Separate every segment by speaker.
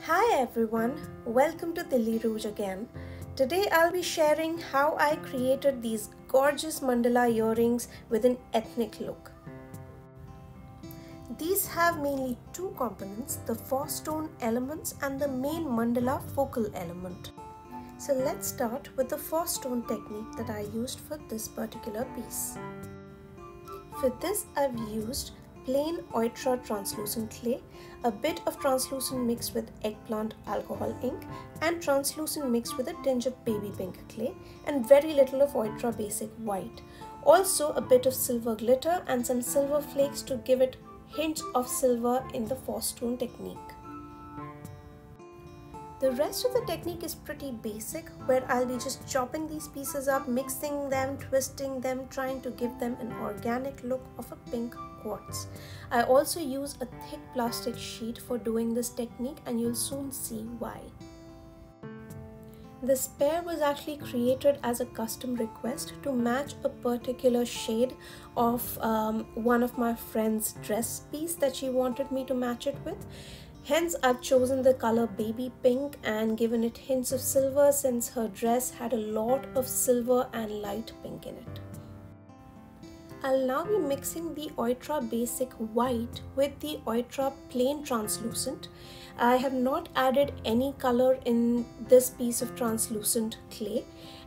Speaker 1: Hi everyone, welcome to Dilli Rouge again. Today I'll be sharing how I created these gorgeous mandala earrings with an ethnic look. These have mainly two components, the faux stone elements and the main mandala focal element. So let's start with the faux stone technique that I used for this particular piece. For this I've used plain Oitra translucent clay, a bit of translucent mixed with eggplant alcohol ink, and translucent mixed with a tinge of baby pink clay, and very little of Oitra basic white. Also a bit of silver glitter and some silver flakes to give it hints of silver in the faux stone technique. The rest of the technique is pretty basic, where I'll be just chopping these pieces up, mixing them, twisting them, trying to give them an organic look of a pink quartz. I also use a thick plastic sheet for doing this technique, and you'll soon see why. This pair was actually created as a custom request to match a particular shade of one of my friend's dress piece that she wanted me to match it with. Hence, I've chosen the color baby pink and given it hints of silver, since her dress had a lot of silver and light pink in it. I'll now be mixing the Oitra basic white with the Oitra plain translucent. I have not added any color in this piece of translucent clay,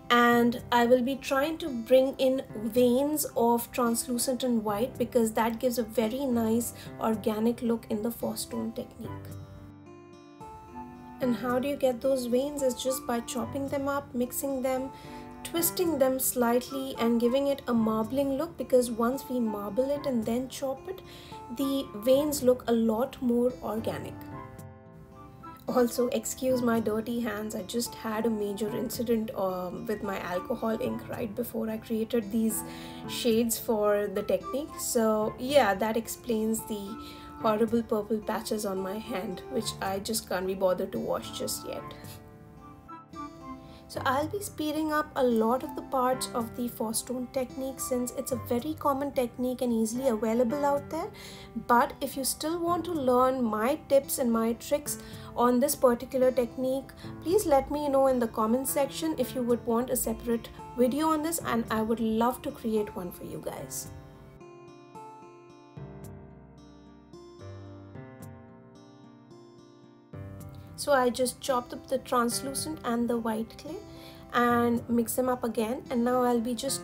Speaker 1: and I will be trying to bring in veins of translucent and white because that gives a very nice organic look in the faux stone technique. And how do you get those veins is just by chopping them up, mixing them, twisting them slightly and giving it a marbling look, because once we marble it and then chop it, the veins look a lot more organic. Also, excuse my dirty hands, I just had a major incident with my alcohol ink right before I created these shades for the technique. So yeah, that explains the horrible purple patches on my hand, which I just can't be bothered to wash just yet. So I'll be speeding up a lot of the parts of the faux stone technique, since it's a very common technique and easily available out there. But if you still want to learn my tips and my tricks on this particular technique, please let me know in the comment section if you would want a separate video on this, and I would love to create one for you guys. So I just chopped up the translucent and the white clay and mix them up again, and now I'll be just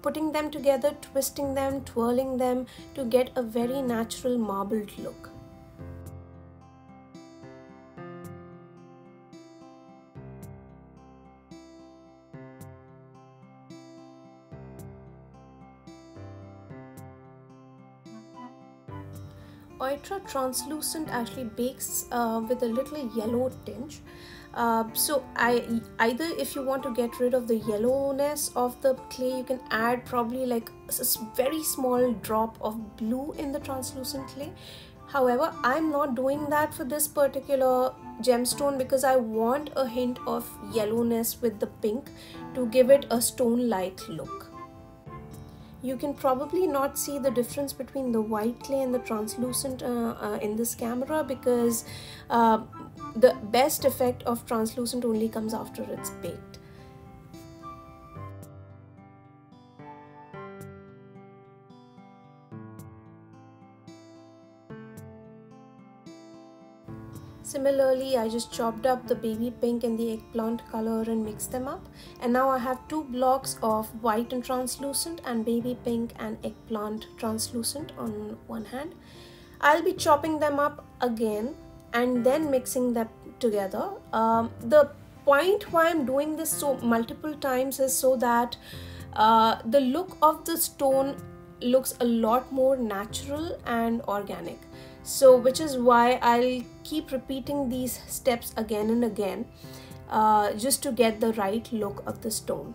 Speaker 1: putting them together, twisting them, twirling them to get a very natural marbled look. Oitra translucent actually bakes with a little yellow tinge. So either if you want to get rid of the yellowness of the clay, you can add probably like a very small drop of blue in the translucent clay. However, I'm not doing that for this particular gemstone because I want a hint of yellowness with the pink to give it a stone-like look. You can probably not see the difference between the white clay and the translucent in this camera, because the best effect of translucent only comes after it's baked. Similarly, I just chopped up the baby pink and the eggplant color and mixed them up. And now I have two blocks of white and translucent and baby pink and eggplant translucent on one hand. I'll be chopping them up again and then mixing them together. The point why I'm doing this so multiple times is so that the look of the stone looks a lot more natural and organic. So which is why I'll keep repeating these steps again and again just to get the right look of the stone.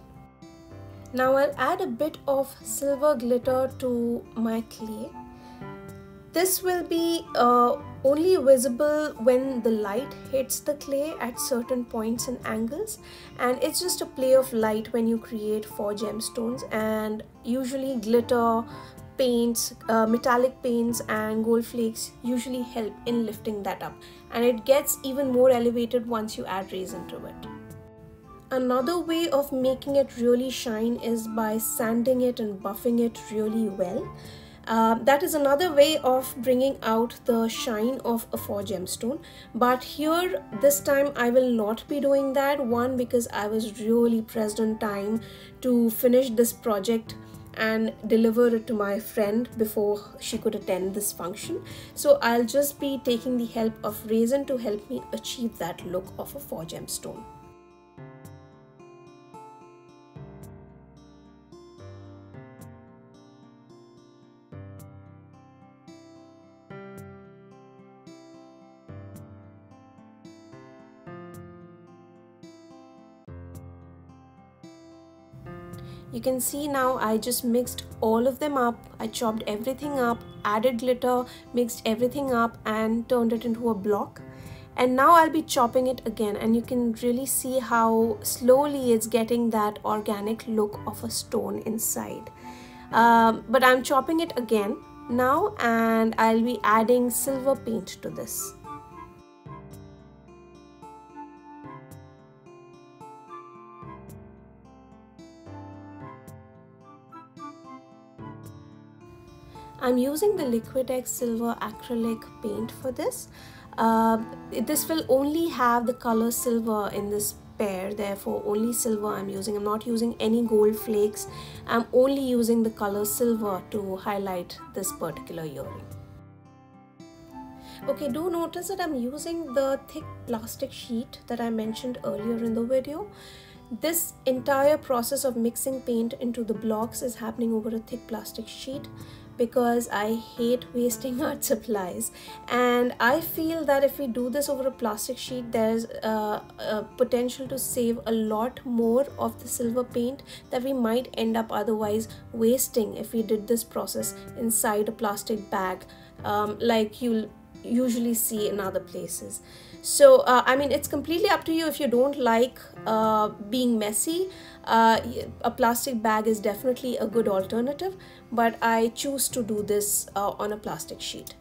Speaker 1: Now I'll add a bit of silver glitter to my clay. This will be only visible when the light hits the clay at certain points and angles, and it's just a play of light when you create 4 gemstones, and usually glitter paints, metallic paints and gold flakes usually help in lifting that up, and it gets even more elevated once you add resin to it. Another way of making it really shine is by sanding it and buffing it really well. That is another way of bringing out the shine of a faux gemstone, but here this time I will not be doing that. One, because I was really pressed on time to finish this project and deliver it to my friend before she could attend this function, so I'll just be taking the help of resin to help me achieve that look of a faux gemstone. You can see now I just mixed all of them up. I chopped everything up, added glitter, mixed everything up and turned it into a block. And now I'll be chopping it again, and you can really see how slowly it's getting that organic look of a stone inside. But I'm chopping it again now, and I'll be adding silver paint to this. I'm using the Liquid Silver acrylic paint for this. This will only have the color silver in this pair, therefore only silver I'm using. I'm not using any gold flakes. I'm only using the color silver to highlight this particular earring. Okay, do notice that I'm using the thick plastic sheet that I mentioned earlier in the video. This entire process of mixing paint into the blocks is happening over a thick plastic sheet, because I hate wasting art supplies, and I feel that if we do this over a plastic sheet, there's a potential to save a lot more of the silver paint that we might end up otherwise wasting if we did this process inside a plastic bag, like you'll usually see in other places. So I mean, it's completely up to you. If you don't like being messy, a plastic bag is definitely a good alternative, but I choose to do this on a plastic sheet.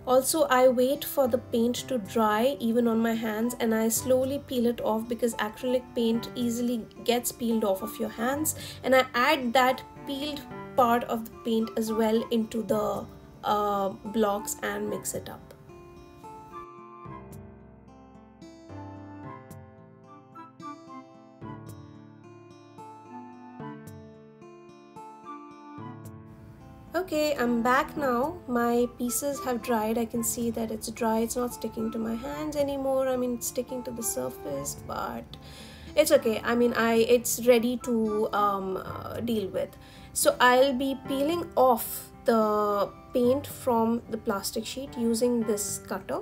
Speaker 1: Also, I wait for the paint to dry even on my hands, and I slowly peel it off, because acrylic paint easily gets peeled off of your hands, and I add that peeled part of the paint as well into the blocks and mix it up. Okay, I'm back now. My pieces have dried. I can see that it's dry. It's not sticking to my hands anymore. I mean, it's sticking to the surface, but it's okay. I mean, it's ready to deal with. So I'll be peeling off the paint from the plastic sheet using this cutter.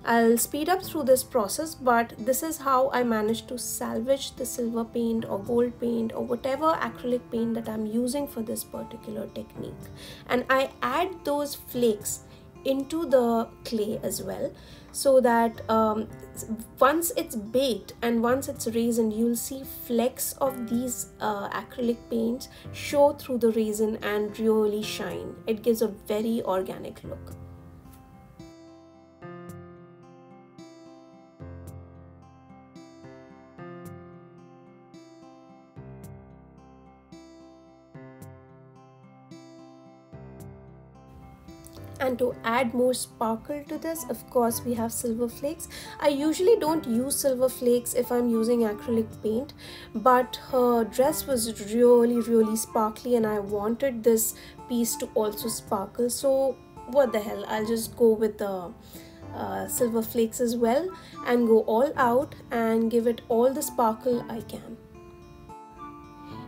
Speaker 1: I'll speed up through this process, but this is how I managed to salvage the silver paint or gold paint or whatever acrylic paint that I'm using for this particular technique. And I add those flakes into the clay as well, so that once it's baked and once it's resined, you'll see flecks of these acrylic paints show through the resin and really shine. It gives a very organic look. And to add more sparkle to this, of course, we have silver flakes. I usually don't use silver flakes if I'm using acrylic paint, but her dress was really sparkly and I wanted this piece to also sparkle. So what the hell, I'll just go with the silver flakes as well and go all out and give it all the sparkle I can.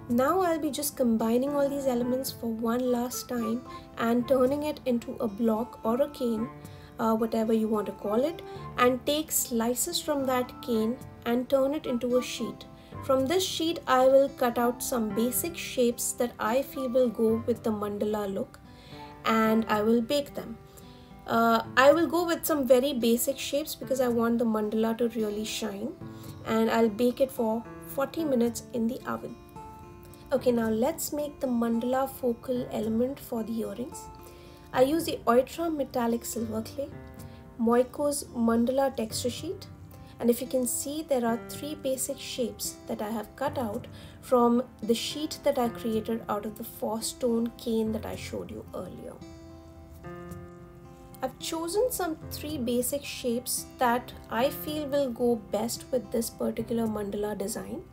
Speaker 1: Now I'll be just combining all these elements for one last time and turning it into a block or a cane, whatever you want to call it, and take slices from that cane and turn it into a sheet. From this sheet, I will cut out some basic shapes that I feel will go with the mandala look, and I will bake them. I will go with some very basic shapes because I want the mandala to really shine, and I'll bake it for 40 minutes in the oven. Okay, now let's make the mandala focal element for the earrings. I use the Ultra Metallic Silver Clay, Moiko's Mandala texture sheet, and if you can see, there are 3 basic shapes that I have cut out from the sheet that I created out of the 4-stone cane that I showed you earlier. I've chosen some 3 basic shapes that I feel will go best with this particular mandala design.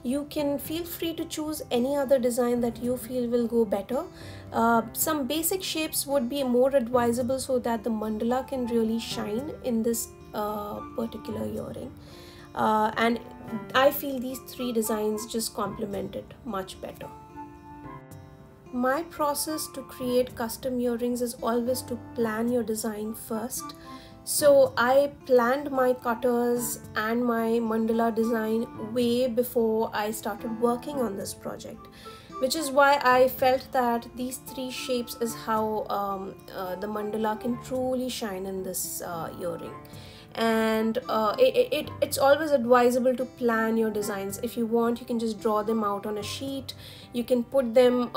Speaker 1: You can feel free to choose any other design that you feel will go better. Some basic shapes would be more advisable so that the mandala can really shine in this particular earring. And I feel these 3 designs just complement it much better. My process to create custom earrings is always to plan your design first. So I planned my cutters and my mandala design way before I started working on this project, which is why I felt that these 3 shapes is how the mandala can truly shine in this earring. And it's always advisable to plan your designs. If you want, you can just draw them out on a sheet. You can put them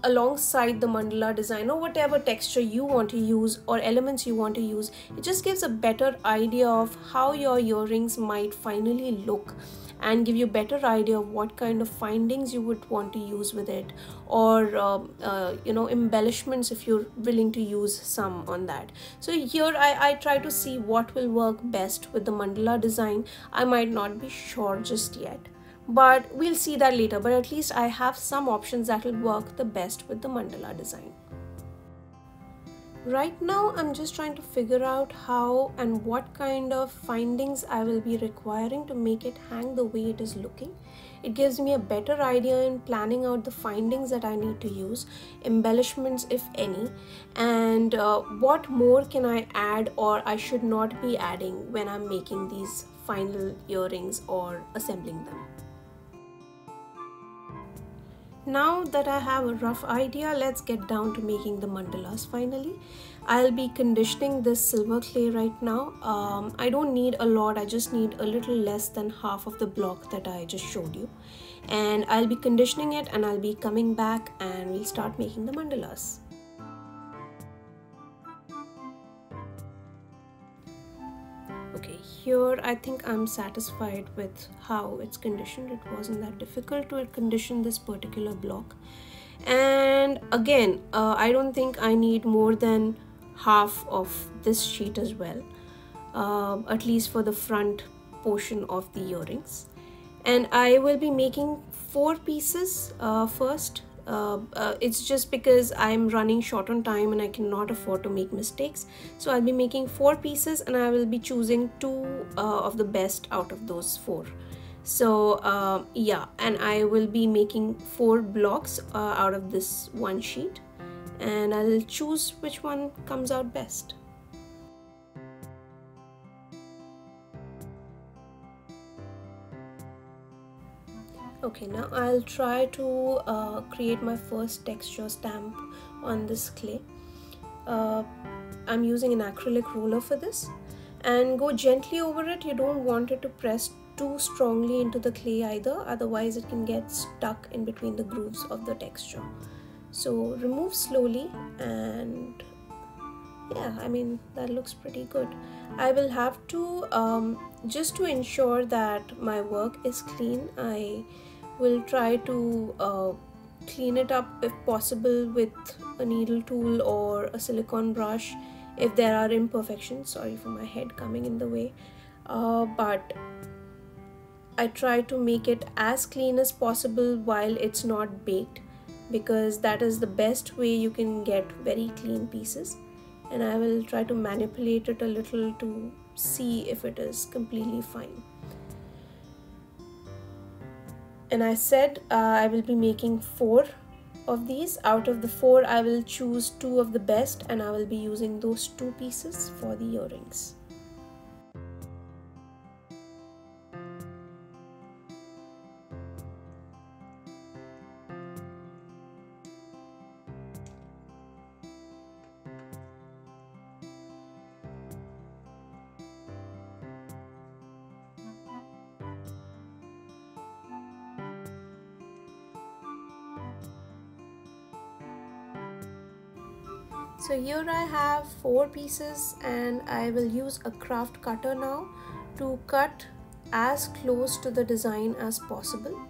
Speaker 1: alongside the mandala design or whatever texture you want to use or elements you want to use. It just gives a better idea of how your earrings might finally look and give you a better idea of what kind of findings you would want to use with it, or embellishments if you're willing to use some on that. So here I try to see what will work best with the mandala design. I might not be sure just yet, but we'll see that later. But at least I have some options that will work the best with the mandala design. Right now I'm just trying to figure out how and what kind of findings I will be requiring to make it hang the way it is looking. It gives me a better idea in planning out the findings that I need to use, embellishments if any, and what more can I add or I should not be adding when I'm making these final earrings or assembling them. Now that I have a rough idea, let's get down to making the mandalas finally. I'll be conditioning this silver clay right now. I don't need a lot, I just need a little less than half of the block that I just showed you. And I'll be conditioning it and I'll be coming back and we'll start making the mandalas. Okay, here I think I'm satisfied with how it's conditioned. It wasn't that difficult to condition this particular block. And again, I don't think I need more than half of this sheet as well, at least for the front portion of the earrings. And I will be making 4 pieces first. It's just because I'm running short on time and I cannot afford to make mistakes. So I'll be making 4 pieces and I will be choosing 2 of the best out of those 4. So yeah, and I will be making 4 blocks out of this one sheet, and I'll choose which one comes out best. Okay, now I'll try to create my first texture stamp on this clay. I'm using an acrylic roller for this, and go gently over it. You don't want it to press too strongly into the clay either, otherwise it can get stuck in between the grooves of the texture. So remove slowly, and yeah, I mean that looks pretty good. I will have to just to ensure that my work is clean, I will try to clean it up if possible with a needle tool or a silicone brush if there are imperfections. Sorry for my head coming in the way, but I try to make it as clean as possible while it's not baked, because that is the best way you can get very clean pieces. And I will try to manipulate it a little to see if it is completely fine. And I said I will be making 4 of these. Out of the 4, I will choose 2 of the best, and I will be using those 2 pieces for the earrings. So here I have 4 pieces, and I will use a craft cutter now to cut as close to the design as possible.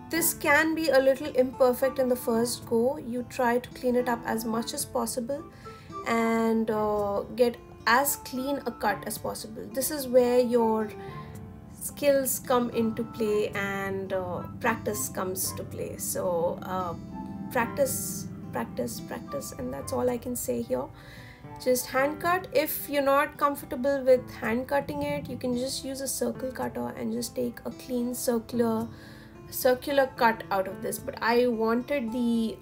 Speaker 1: This can be a little imperfect in the first go. You try to clean it up as much as possible and get as clean a cut as possible. This is where your skills come into play and practice comes to play. So practice, and that's all I can say here. Just hand cut. If you're not comfortable with hand cutting it, you can just use a circle cutter and just take a clean circular cut out of this. But I wanted the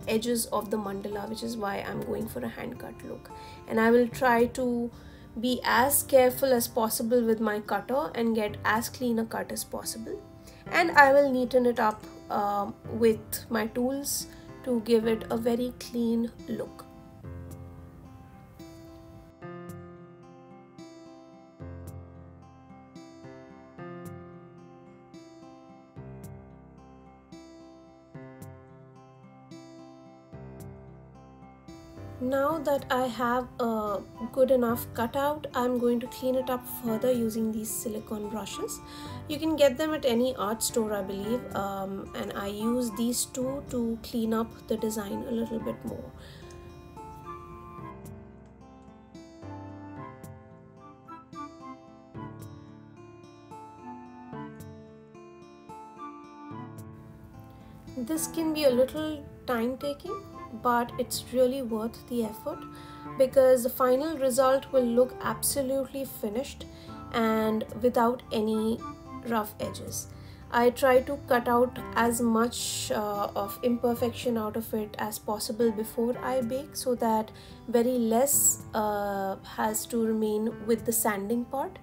Speaker 1: edges of the mandala, which is why I'm going for a hand cut look. And I will try to be as careful as possible with my cutter and get as clean a cut as possible. And I will neaten it up with my tools to give it a very clean look. Now that I have a good enough cutout, I'm going to clean it up further using these silicone brushes. You can get them at any art store, I believe, and I use these two to clean up the design a little bit more. This can be a little time taking, but it's really worth the effort because the final result will look absolutely finished and without any rough edges. I try to cut out as much of imperfection out of it as possible before I bake, so that very less has to remain with the sanding part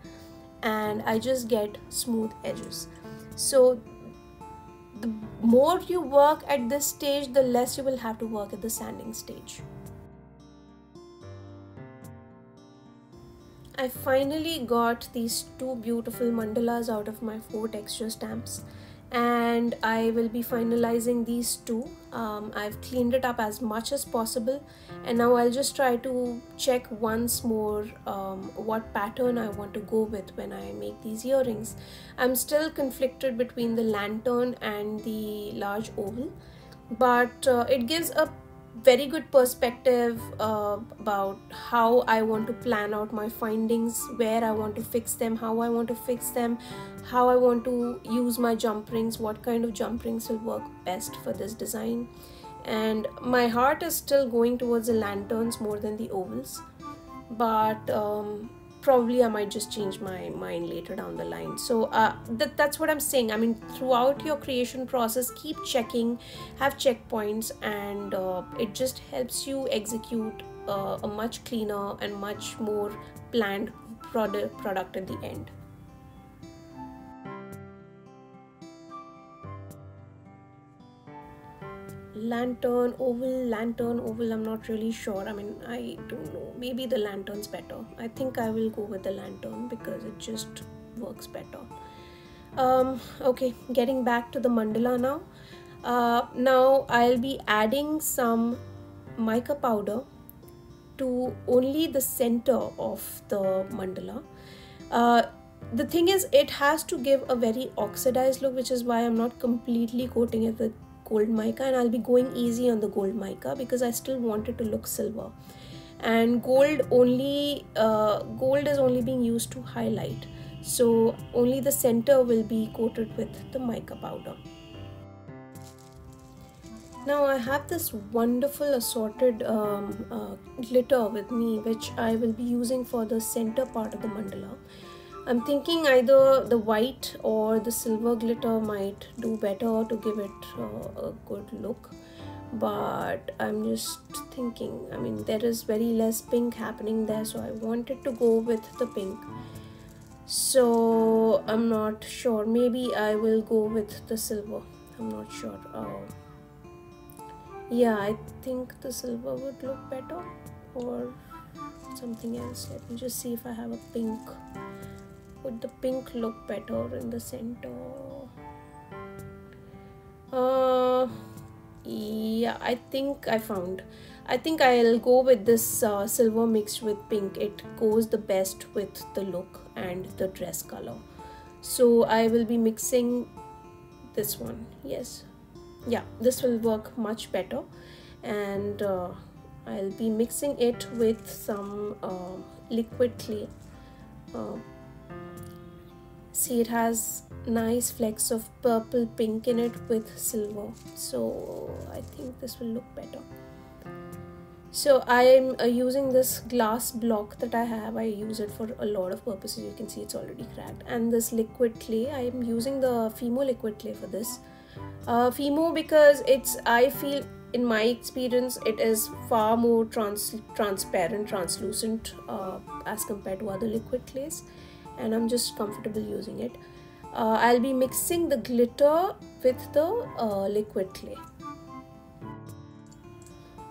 Speaker 1: and I just get smooth edges. So the more you work at this stage, the less you will have to work at the sanding stage. I finally got these 2 beautiful mandalas out of my 4 texture stamps, and I will be finalizing these 2. I've cleaned it up as much as possible, and now I'll just try to check once more what pattern I want to go with when I make these earrings. I'm still conflicted between the lantern and the large oval, but it gives a very good perspective about how I want to plan out my findings, where I want to fix them, how I want to fix them, how I want to use my jump rings, what kind of jump rings will work best for this design. And my heart is still going towards the lanterns more than the ovals, but probably I might just change my mind later down the line. So that's what I'm saying. I mean, throughout your creation process, keep checking, have checkpoints, and it just helps you execute a much cleaner and much more planned product at the end. Lantern, oval, I'm not really sure. I mean, I don't know, maybe the lantern's better. I think I will go with the lantern because it just works better. Okay, getting back to the mandala now. Now I'll be adding some mica powder to only the center of the mandala. The thing is, it has to give a very oxidized look, which is why I'm not completely coating it with gold mica, and I'll be going easy on the gold mica because I still want it to look silver, and gold is only being used to highlight, so only the center will be coated with the mica powder. Now I have this wonderful assorted glitter with me, which I will be using for the center part of the mandala. I'm thinking either the white or the silver glitter might do better to give it a good look, but I'm just thinking, I mean, there is very less pink happening there, so I wanted to go with the pink. So I'm not sure, maybe I will go with the silver. I'm not sure. Yeah, I think the silver would look better, or something else. Let me just see if I have a pink. Would the pink look better in the center? Yeah, I think I'll go with this silver mixed with pink. It goes the best with the look and the dress color. So I will be mixing this one. Yes, yeah, this will work much better. And I'll be mixing it with some liquid clay. See, it has nice flecks of purple pink in it with silver, so I think this will look better. So I'm using this glass block that I have. I use it for a lot of purposes. You can see it's already cracked. And this liquid clay, I'm using the Fimo liquid clay for this. Fimo because I feel in my experience it is far more transparent, translucent as compared to other liquid clays, and I'm just comfortable using it. I'll be mixing the glitter with the liquid clay.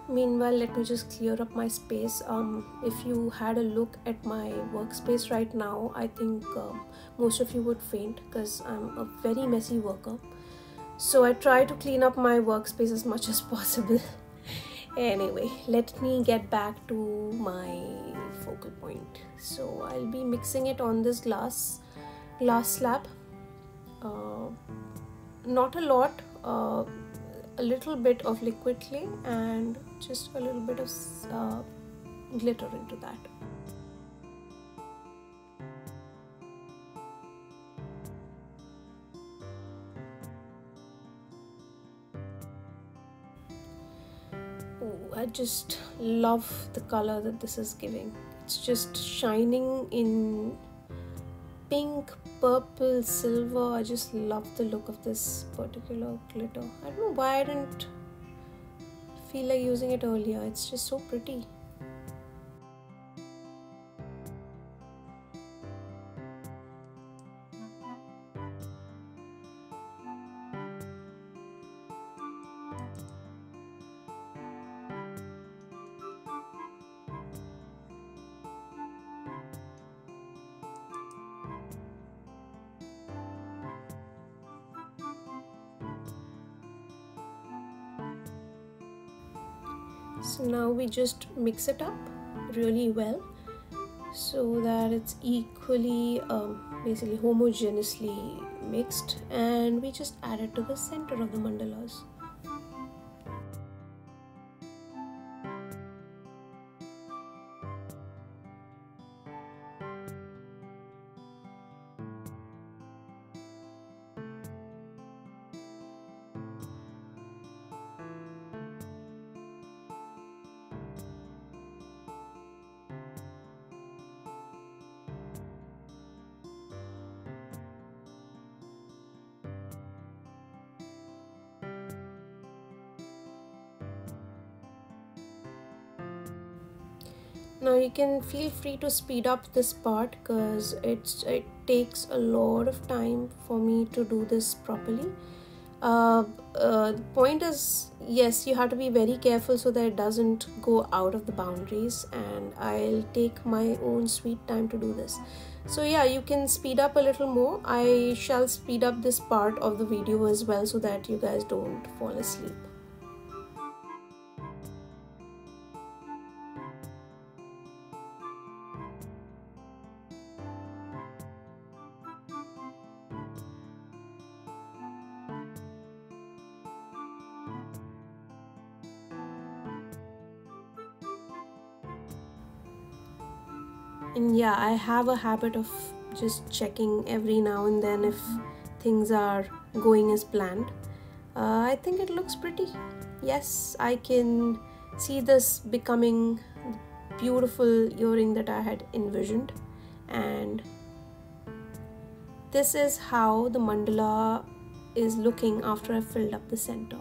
Speaker 1: Meanwhile, let me just clear up my space. If you had a look at my workspace right now, I think most of you would faint because I'm a very messy worker. So I try to clean up my workspace as much as possible. Anyway, let me get back to my focal point. So I'll be mixing it on this glass slab. Not a lot, a little bit of liquid clay and just a little bit of glitter into that. Ooh, I just love the color that this is giving. It's just shining in pink, purple, silver. I just love the look of this particular glitter. I don't know why I didn't feel like using it earlier. It's just so pretty. So now we just mix it up really well so that it's equally basically homogeneously mixed, and we just add it to the center of the mandalas. Now you can feel free to speed up this part because it takes a lot of time for me to do this properly. The point is, yes, you have to be very careful so that it doesn't go out of the boundaries, and I'll take my own sweet time to do this. So yeah, you can speed up a little more. I shall speed up this part of the video as well so that you guys don't fall asleep. And yeah, I have a habit of just checking every now and then if things are going as planned. I think it looks pretty. Yes, I can see this becoming the beautiful earring that I had envisioned, and this is how the mandala is looking after I filled up the center.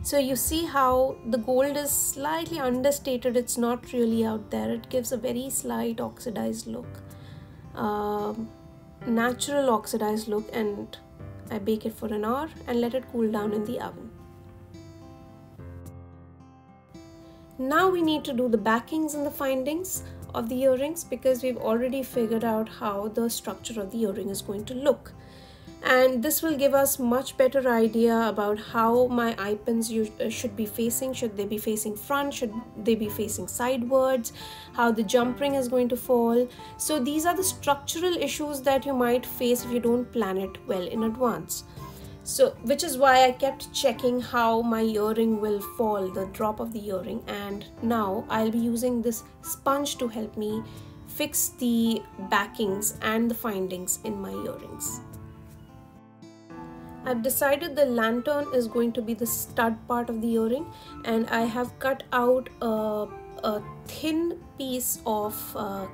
Speaker 1: So you see how the gold is slightly understated, it's not really out there, it gives a very slight oxidized look, natural oxidized look, and I bake it for an hour and let it cool down in the oven. Now we need to do the backings and the findings of the earrings because we've already figured out how the structure of the earring is going to look. And this will give us much better idea about how my eye pins should be facing. Should they be facing front? Should they be facing sidewards? How the jump ring is going to fall? So these are the structural issues that you might face if you don't plan it well in advance. So which is why I kept checking how my earring will fall, the drop of the earring. And now I'll be using this sponge to help me fix the backings and the findings in my earrings. I've decided the lantern is going to be the stud part of the earring, and I have cut out a thin piece of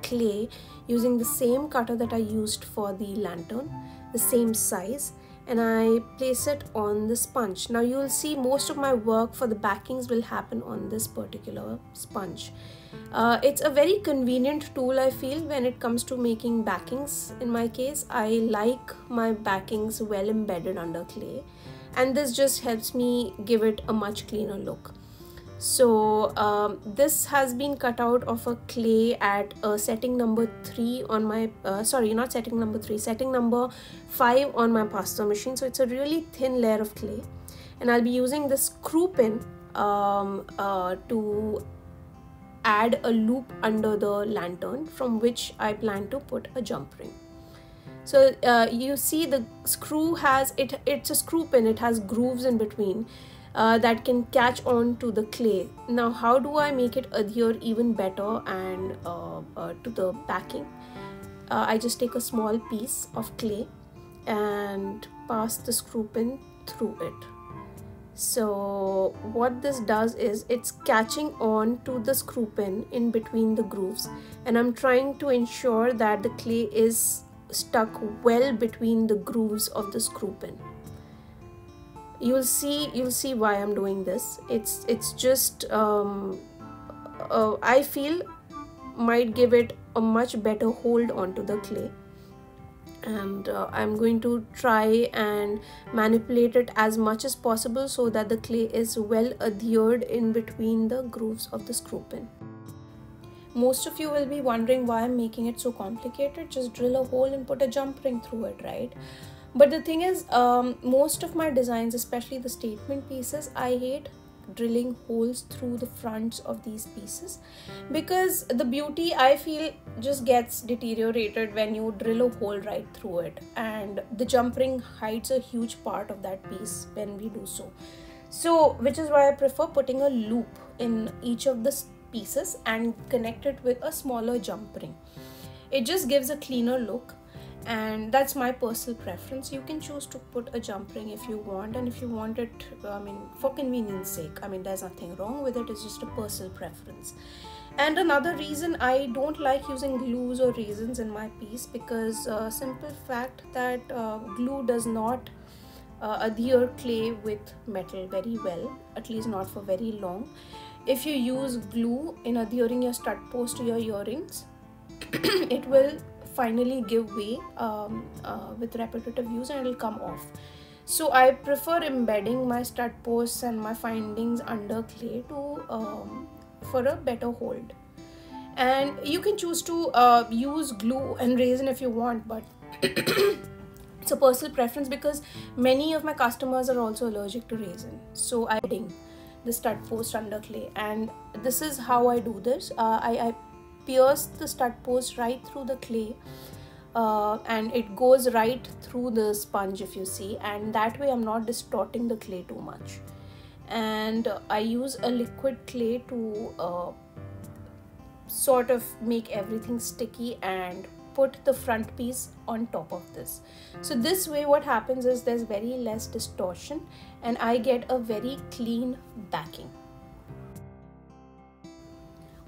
Speaker 1: clay using the same cutter that I used for the lantern, the same size, and I place it on the sponge. Now you will see most of my work for the backings will happen on this particular sponge. It's a very convenient tool, I feel, when it comes to making backings. In my case, I like my backings well embedded under clay, and this just helps me give it a much cleaner look. So this has been cut out of a clay at setting number 3 on my setting number 5 on my pasta machine. So it's a really thin layer of clay, and I'll be using this screw pin to add a loop under the lantern, from which I plan to put a jump ring. So you see the screw has it's a screw pin. It has grooves in between that can catch on to the clay. Now how do I make it adhere even better and to the backing? I just take a small piece of clay and pass the screw pin through it. So what this does is it's catching on to the screw pin in between the grooves, and I'm trying to ensure that the clay is stuck well between the grooves of the screw pin. You'll see why I'm doing this. It's just I feel might give it a much better hold onto the clay, and I'm going to try and manipulate it as much as possible so that the clay is well adhered in between the grooves of the screw pin. Most of you will be wondering why I'm making it so complicated. Just drill a hole and put a jump ring through it, right? But the thing is, most of my designs, especially the statement pieces, I hate drilling holes through the fronts of these pieces, because the beauty, I feel, just gets deteriorated when you drill a hole right through it, and the jump ring hides a huge part of that piece when we do so. So which is why I prefer putting a loop in each of the pieces and connect it with a smaller jump ring. It just gives a cleaner look, and that's my personal preference. You can choose to put a jump ring if you want, and if you want it, for convenience sake, there's nothing wrong with it. It's just a personal preference. And another reason I don't like using glues or resins in my piece, because simple fact that glue does not adhere clay with metal very well, at least not for very long. If you use glue in adhering your stud post to your earrings, it will finally give way with repetitive use, and it will come off. So I prefer embedding my stud posts and my findings under clay to for a better hold. And you can choose to use glue and resin if you want, but it's a personal preference, because many of my customers are also allergic to resin. So I'm putting the stud post under clay, and this is how I do this. I pierce the stud post right through the clay, and it goes right through the sponge, if you see, and that way I'm not distorting the clay too much. And I use a liquid clay to sort of make everything sticky and put the front piece on top of this. So this way what happens is there's very less distortion, and I get a very clean backing.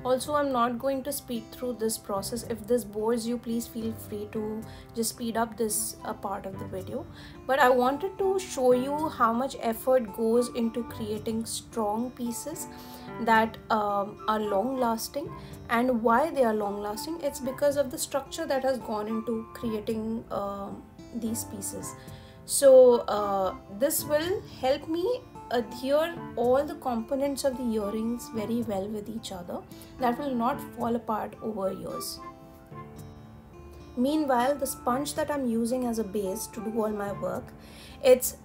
Speaker 1: Also, I'm not going to speed through this process. If this bores you, please feel free to just speed up this part of the video. But I wanted to show you how much effort goes into creating strong pieces that are long lasting. And why they are long lasting, it's because of the structure that has gone into creating these pieces. So this will help me adhere all the components of the earrings very well with each other. That will not fall apart over years. Meanwhile, the sponge that I'm using as a base to do all my work, it's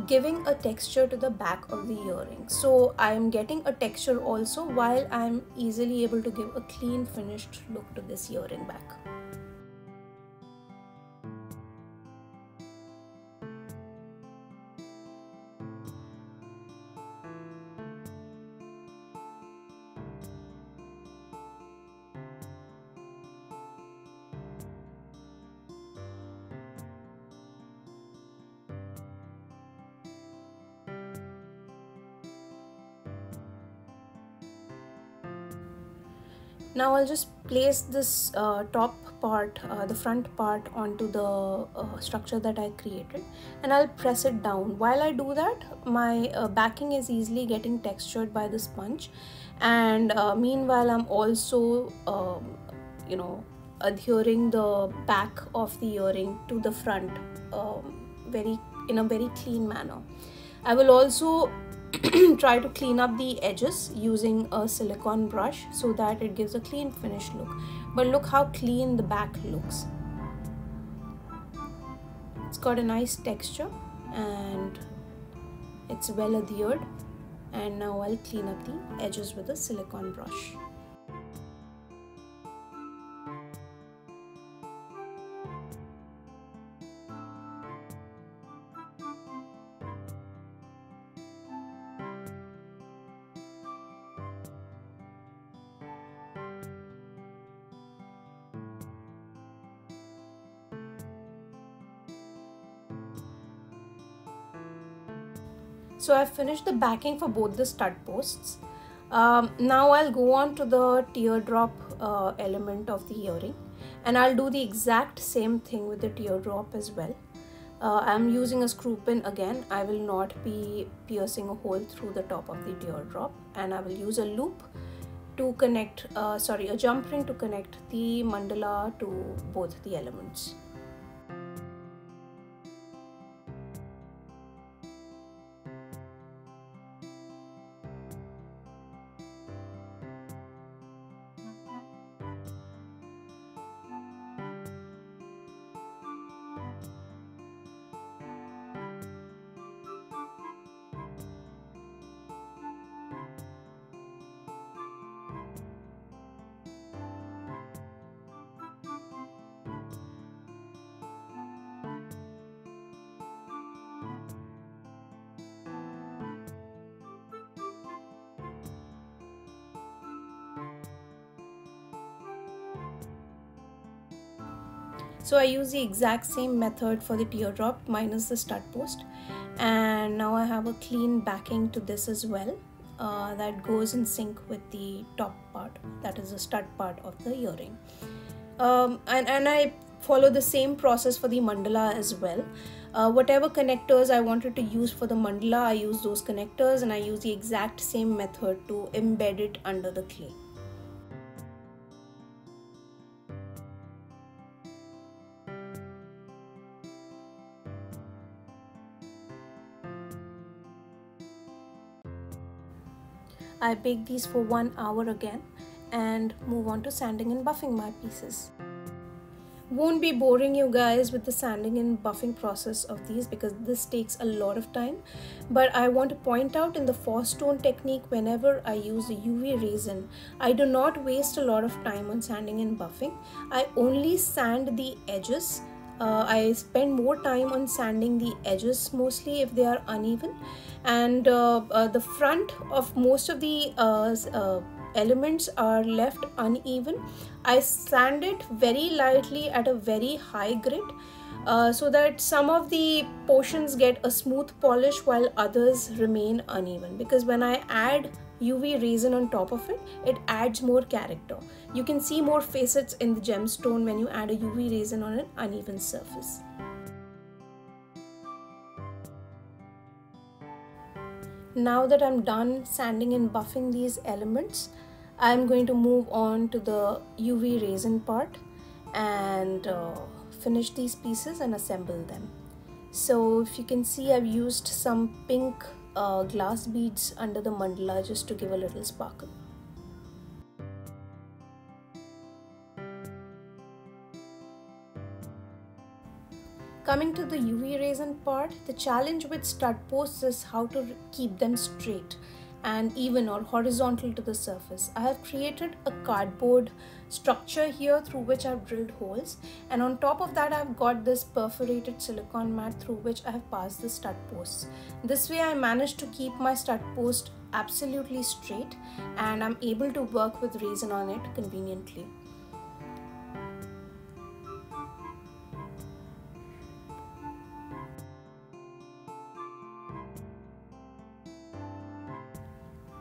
Speaker 1: giving a texture to the back of the earring. So I'm getting a texture also while I'm easily able to give a clean finished look to this earring back. Now I'll just place this top part, the front part, onto the structure that I created, and I'll press it down. While I do that, my backing is easily getting textured by the sponge, and meanwhile I'm also adhering the back of the earring to the front in a very clean manner. I will also try to clean up the edges using a silicone brush so that it gives a clean finished look. But look how clean the back looks. It's got a nice texture and it's well adhered. And now I'll clean up the edges with a silicone brush. So I've finished the backing for both the stud posts. Now I'll go on to the teardrop element of the earring, and I'll do the exact same thing with the teardrop as well. I'm using a screw pin again. I will not be piercing a hole through the top of the teardrop, and I will use a loop to connect, a jump ring to connect the mandala to both the elements. So I use the exact same method for the teardrop minus the stud post, and now I have a clean backing to this as well that goes in sync with the top part, that is the stud part of the earring. And I follow the same process for the mandala as well. Whatever connectors I wanted to use for the mandala, I use those connectors, and I use the exact same method to embed it under the clay. I bake these for 1 hour again and move on to sanding and buffing my pieces. Won't be boring you guys with the sanding and buffing process of these because this takes a lot of time, but I want to point out in the Faux Stone technique, whenever I use the UV resin, I do not waste a lot of time on sanding and buffing. I only sand the edges. I spend more time on sanding the edges mostly if they are uneven, and the front of most of the elements are left uneven. I sand it very lightly at a very high grit so that some of the portions get a smooth polish while others remain uneven, because when I add UV resin on top of it, it adds more character. You can see more facets in the gemstone when you add a UV resin on an uneven surface. Now that I'm done sanding and buffing these elements, I'm going to move on to the UV resin part and finish these pieces and assemble them. So if you can see, I've used some pink glass beads under the mandala just to give a little sparkle. Coming to the UV resin part, the challenge with stud posts is how to keep them straight and even or horizontal to the surface. I have created a cardboard structure here through which I've drilled holes, and on top of that I've got this perforated silicone mat through which I have passed the stud posts. This way I managed to keep my stud post absolutely straight, and I'm able to work with resin on it conveniently.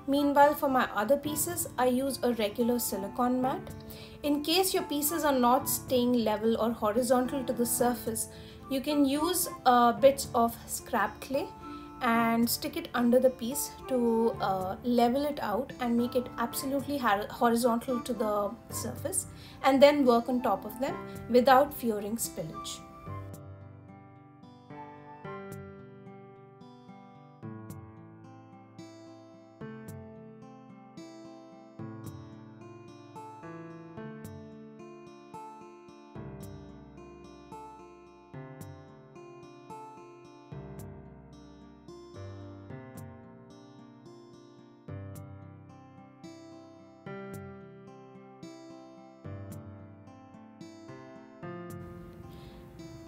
Speaker 1: Meanwhile, for my other pieces, I use a regular silicone mat. In case your pieces are not staying level or horizontal to the surface, you can use bits of scrap clay and stick it under the piece to level it out and make it absolutely horizontal to the surface, and then work on top of them without fearing spillage.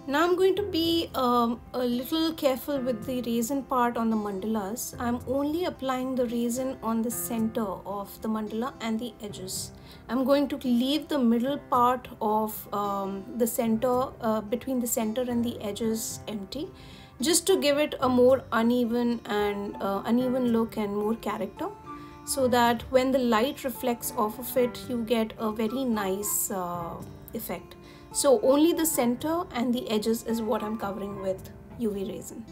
Speaker 1: Now I'm going to be a little careful with the resin part on the mandalas. I'm only applying the resin on the center of the mandala and the edges. I'm going to leave the middle part of the center, between the center and the edges, empty, just to give it a more uneven look and more character, so that when the light reflects off of it, you get a very nice effect. So only the center and the edges is what I'm covering with UV resin.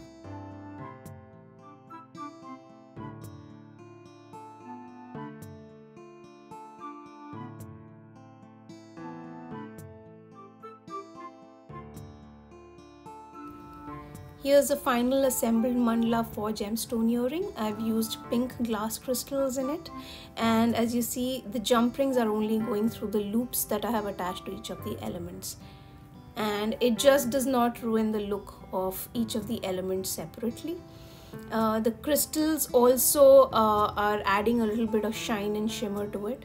Speaker 1: Here's the final assembled mandala for gemstone earring. I've used pink glass crystals in it, and as you see, the jump rings are only going through the loops that I have attached to each of the elements, and it just does not ruin the look of each of the elements separately. The crystals also are adding a little bit of shine and shimmer to it.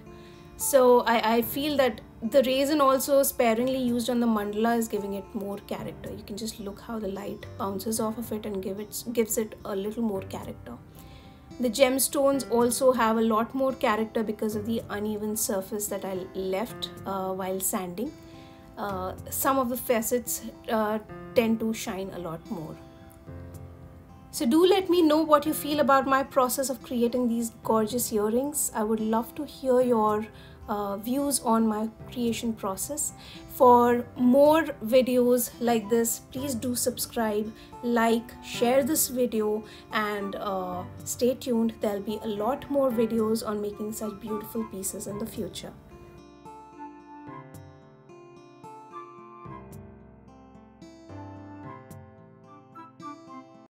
Speaker 1: So I feel that the resin also sparingly used on the mandala is giving it more character. You can just look how the light bounces off of it and gives it a little more character. The gemstones also have a lot more character because of the uneven surface that I left while sanding. Some of the facets tend to shine a lot more. So do let me know what you feel about my process of creating these gorgeous earrings. I would love to hear your views on my creation process. For more videos like this, please do subscribe, like, share this video, and stay tuned. There'll be a lot more videos on making such beautiful pieces in the future.